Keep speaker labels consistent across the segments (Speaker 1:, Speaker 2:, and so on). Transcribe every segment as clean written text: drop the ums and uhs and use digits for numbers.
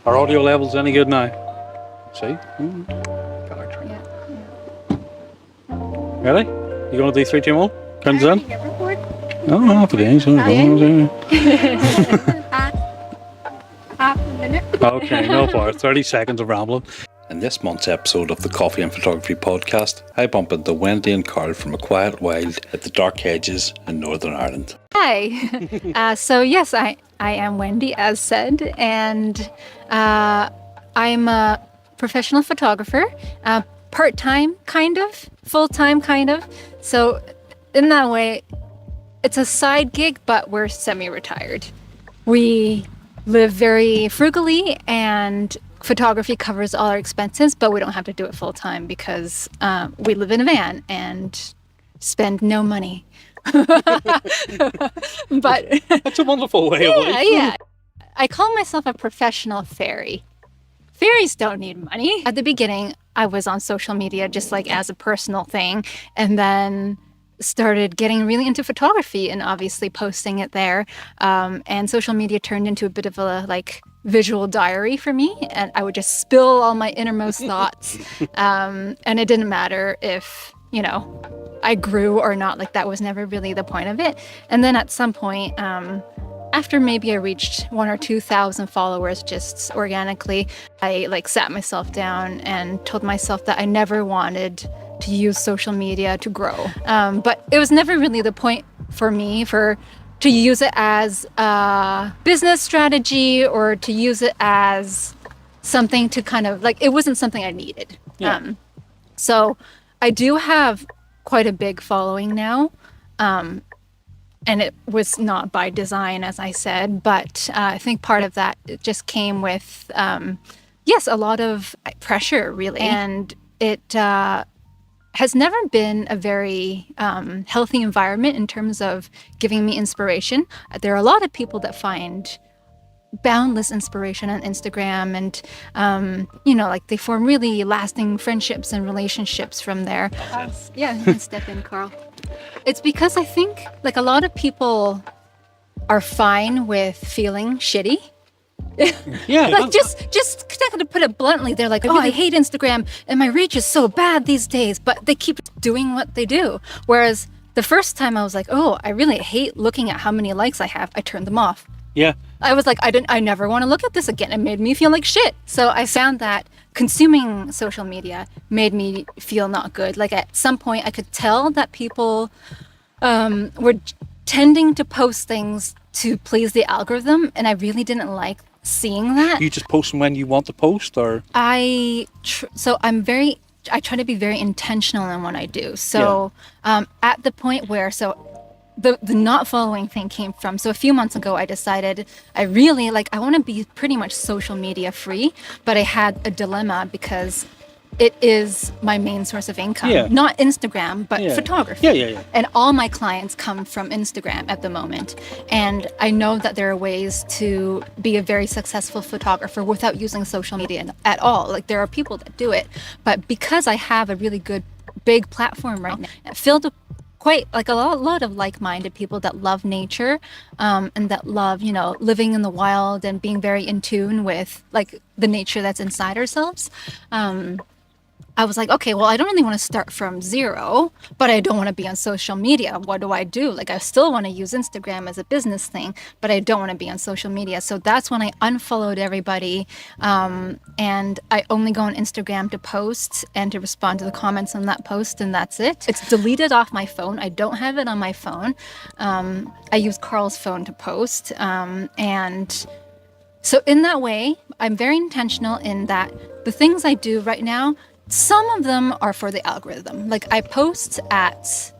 Speaker 1: Our audio level's any good now? See? Ready? You going to do 3, 2, 1? Comes in? Oh, happy days.
Speaker 2: Half a minute.
Speaker 1: Okay, no bother. 30 seconds of rambling. In this month's episode of the Coffee and Photography podcast, I bump into Wendy and Karl from a quiet wild at the Dark Hedges in Northern Ireland.
Speaker 2: Hi. So yes, I am Wendy, as said, and I'm a professional photographer, part-time kind of, full-time kind of. So in that way, it's a side gig, but we're semi-retired. We live very frugally, and photography covers all our expenses, but we don't have to do it full-time because we live in a van and spend no money. But
Speaker 1: That's a wonderful way of life.
Speaker 2: yeah. I call myself a professional fairy. Fairies don't need money. At the beginning, I was on social media just like as a personal thing, and then started getting really into photography and obviously posting it there. And social media turned into a bit of a like visual diary for me, and I would just spill all my innermost thoughts. And it didn't matter if, I grew or not. Like, that was never really the point of it. And then at some point, after maybe I reached 1,000 or 2,000 followers just organically, I sat myself down and told myself that I never wanted to use social media to grow. But it was never really the point for me to use it as a business strategy or to use it as something to kind of it wasn't something I needed.
Speaker 1: Yeah.
Speaker 2: So I do have quite a big following now. And it was not by design, as I said, but I think part of that just came with, a lot of pressure, really. And it has never been a very healthy environment in terms of giving me inspiration. There are a lot of people that find boundless inspiration on Instagram, and they form really lasting friendships and relationships from there. Yeah, you can step in, Karl. It's because I think a lot of people are fine with feeling shitty.
Speaker 1: Yeah.
Speaker 2: Just to put it bluntly, they're like, I hate Instagram and my reach is so bad these days, but they keep doing what they do. Whereas the first time I was like, I really hate looking at how many likes I have, I turned them off.
Speaker 1: Yeah.
Speaker 2: I was like, I never want to look at this again. It made me feel like shit. So I found that consuming social media made me feel not good. At some point I could tell that people were tending to post things to please the algorithm, and I really didn't like seeing that.
Speaker 1: You just post when you want to post, or?
Speaker 2: I try to be very intentional in what I do. So at the point where, the not following thing came from. So a few months ago, I decided I really I want to be pretty much social media free, but I had a dilemma because it is my main source of income.
Speaker 1: Yeah.
Speaker 2: Not Instagram, but photography.
Speaker 1: Yeah.
Speaker 2: And all my clients come from Instagram at the moment. And I know that there are ways to be a very successful photographer without using social media at all. There are people that do it. But because I have a really good, big platform right now, filled with quite a lot of like-minded people that love nature, and that love, living in the wild and being very in tune with the nature that's inside ourselves. I was like, okay, well, I don't really want to start from zero, but I don't want to be on social media. What do? I still want to use Instagram as a business thing, but I don't want to be on social media. So that's when I unfollowed everybody, and I only go on Instagram to post and to respond to the comments on that post, and that's it. It's deleted off my phone. I don't have it on my phone. I use Karl's phone to post, and so in that way, I'm very intentional in that the things I do right now, some of them are for the algorithm. I post at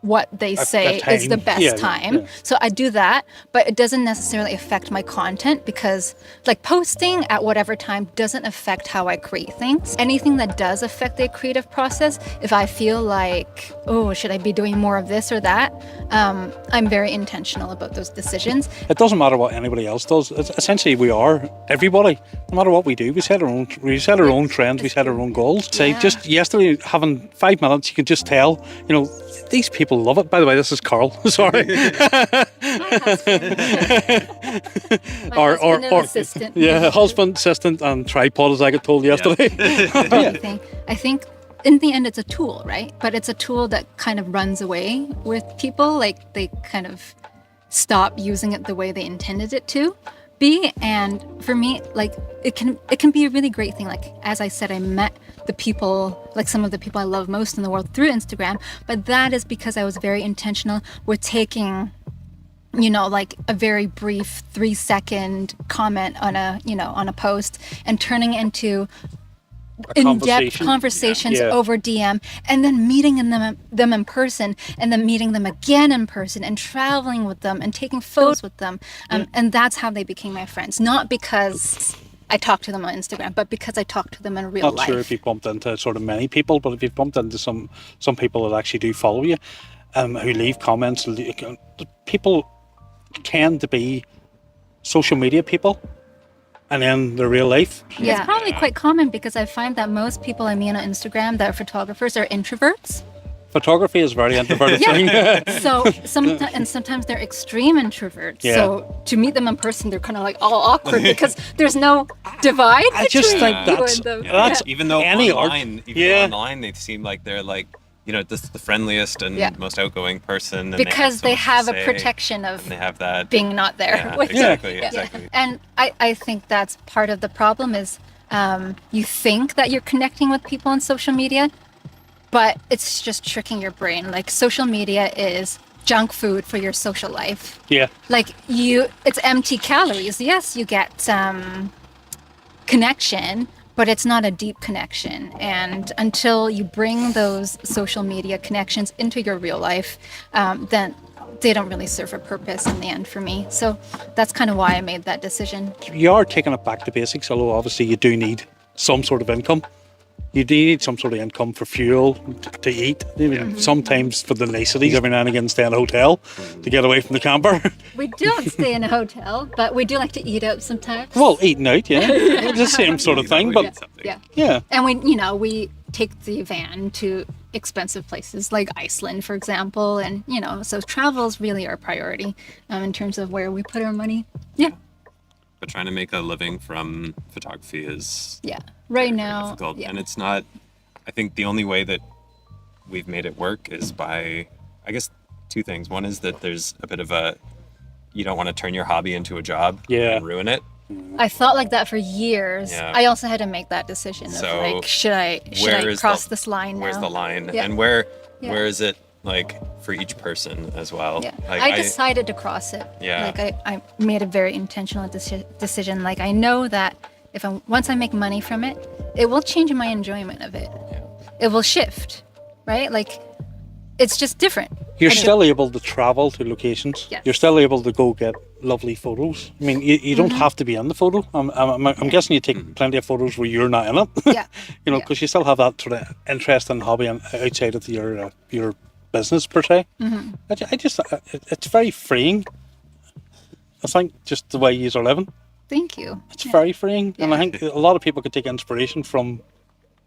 Speaker 2: what they say is the best time. Yeah. So I do that, but it doesn't necessarily affect my content because posting at whatever time doesn't affect how I create things. Anything that does affect the creative process, if I feel should I be doing more of this or that, I'm very intentional about those decisions.
Speaker 1: It doesn't matter what anybody else does. Essentially, we are everybody. No matter what we do, we set our own trends, we set our own goals. Say just yesterday, having 5 minutes, you could just tell, these people love it. By the way, this is Karl. Sorry.
Speaker 2: Assistant.
Speaker 1: Yeah, husband, assistant, and tripod, as I got told yesterday.
Speaker 2: I think in the end, it's a tool, right? But it's a tool that kind of runs away with people. Like they kind of stop using it the way they intended it to be. And for me, like it can be a really great thing. Like, as I said, I met the people, like some of the people I love most in the world through Instagram, but that is because I was very intentional with taking, like a very brief 3-second comment on a post and turning it into in-depth conversations over DM, and then meeting them in person, and then meeting them again in person, and traveling with them, and taking photos with them, and that's how they became my friends. Not because I talked to them on Instagram, but because I talked to them in real life.
Speaker 1: Not sure if you've bumped into sort of many people, but if you've bumped into some people that actually do follow you, who leave comments, people tend to be social media people. And then the real life.
Speaker 2: Yeah. It's probably quite common because I find that most people I meet on Instagram that are photographers are introverts.
Speaker 1: Photography is a very introverted thing.
Speaker 2: So sometimes they're extreme introverts. Yeah. So to meet them in person, they're kind of like all awkward because there's no divide.
Speaker 1: I just think that's
Speaker 3: even though online they seem like they're like, the friendliest and most outgoing person. And
Speaker 2: because they have a protection of
Speaker 3: they have that
Speaker 2: being not there.
Speaker 3: Yeah, exactly.
Speaker 2: And I think that's part of the problem is you think that you're connecting with people on social media, but it's just tricking your brain. Like, social media is junk food for your social life.
Speaker 1: Yeah.
Speaker 2: Like, it's empty calories. Yes, you get connection, but it's not a deep connection. And until you bring those social media connections into your real life, then they don't really serve a purpose in the end for me. So that's kind of why I made that decision.
Speaker 1: You are taking it back to basics, although obviously you do need some sort of income. You do need some sort of income for fuel, to eat, sometimes for the niceties. Every now and again stay in a hotel to get away from the camper.
Speaker 2: We don't stay in a hotel, but we do like to eat out sometimes.
Speaker 1: Well, eating out, It's the same sort of thing, but yeah.
Speaker 2: And we take the van to expensive places like Iceland, for example, and so travel is really our priority in terms of where we put our money. Yeah.
Speaker 3: But trying to make a living from photography is
Speaker 2: right now
Speaker 3: difficult, and it's not. I think the only way that we've made it work is by, I guess, two things. One is that there's a bit of you don't want to turn your hobby into a job and ruin it.
Speaker 2: I thought like that for years. Yeah. I also had to make that decision of like, should I cross this line now?
Speaker 3: Where's the line? And where is it, like, for each person as well?
Speaker 2: Yeah.
Speaker 3: Like,
Speaker 2: I decided to cross it.
Speaker 3: Yeah.
Speaker 2: Like I made a very intentional decision. Like, I know that once I make money from it, it will change my enjoyment of it. Yeah. It will shift, right? Like, it's just different.
Speaker 1: You're still able to travel to locations.
Speaker 2: Yes.
Speaker 1: You're still able to go get lovely photos. I mean, you don't have to be in the photo. I'm guessing you take plenty of photos where you're not in it.
Speaker 2: Yeah.
Speaker 1: Because you still have that sort of interest and hobby outside of your business per se. Mm-hmm. It's very freeing. I think just the way you are living.
Speaker 2: Thank you.
Speaker 1: It's very freeing, and I think a lot of people could take inspiration from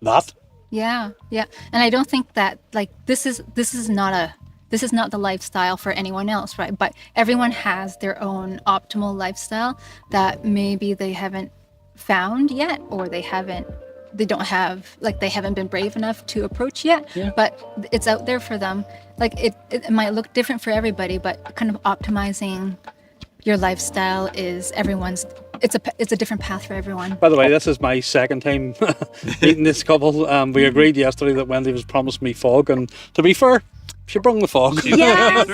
Speaker 1: that.
Speaker 2: Yeah. And I don't think that, like, this is not the lifestyle for anyone else, right? But everyone has their own optimal lifestyle that maybe they haven't found yet, or they haven't been brave enough to approach yet. Yeah. But it's out there for them. Like, it might look different for everybody, but kind of optimizing your lifestyle is it's a different path for everyone.
Speaker 1: By the way, this is my second time meeting this couple. We agreed yesterday that Wendy was promised me fog, and to be fair, she brought the fog.
Speaker 2: Yeah.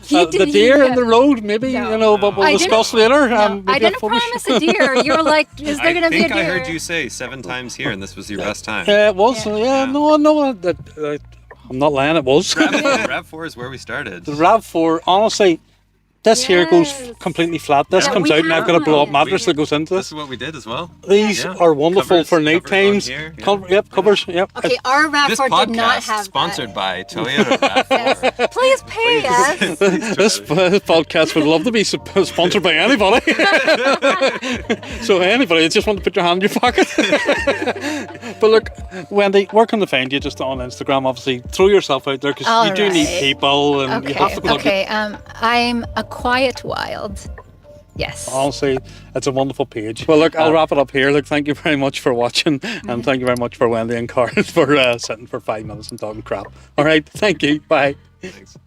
Speaker 1: The deer in the road, maybe, but we'll discuss later.
Speaker 2: I didn't promise a deer. You were like, is there going to be a deer?
Speaker 3: I think I heard you say 7 times here, and this was your best time.
Speaker 1: Yeah, it was. Yeah. No, I'm not lying, it was.
Speaker 3: RAV4 is where we started.
Speaker 1: The RAV4, honestly, This here goes
Speaker 2: Yes.
Speaker 1: completely flat. This
Speaker 2: Yeah,
Speaker 1: comes
Speaker 2: we
Speaker 1: out and I've got a
Speaker 2: have
Speaker 1: blow up
Speaker 2: mine.
Speaker 1: mattress that goes into
Speaker 3: This
Speaker 1: this.
Speaker 3: is what we did as well.
Speaker 1: These
Speaker 3: Yeah.
Speaker 1: are wonderful
Speaker 3: Covers-
Speaker 1: for night
Speaker 3: covers on
Speaker 1: times.
Speaker 3: here, yeah.
Speaker 1: Yep, covers. Yep.
Speaker 2: Okay, our
Speaker 3: This
Speaker 2: RAV4 did not
Speaker 3: podcast
Speaker 2: have
Speaker 3: sponsored
Speaker 2: that.
Speaker 3: by Toyota RAV4.
Speaker 2: Please pay us.
Speaker 1: This podcast would love to be sponsored by anybody. So anybody that just want to put your hand in your pocket. But look, Wendy, where can they find you? Just on Instagram, obviously. Throw yourself out there because
Speaker 2: All
Speaker 1: you do need
Speaker 2: right.
Speaker 1: people, and you have to
Speaker 2: Okay,
Speaker 1: plug it.
Speaker 2: okay. I'm a quiet wild. Yes.
Speaker 1: Honestly, it's a wonderful page. Well, look, I'll wrap it up here. Look, thank you very much for watching, and thank you very much for Wendy and Karl for sitting for 5 minutes and talking crap. All right, thank you. Bye.
Speaker 3: Thanks.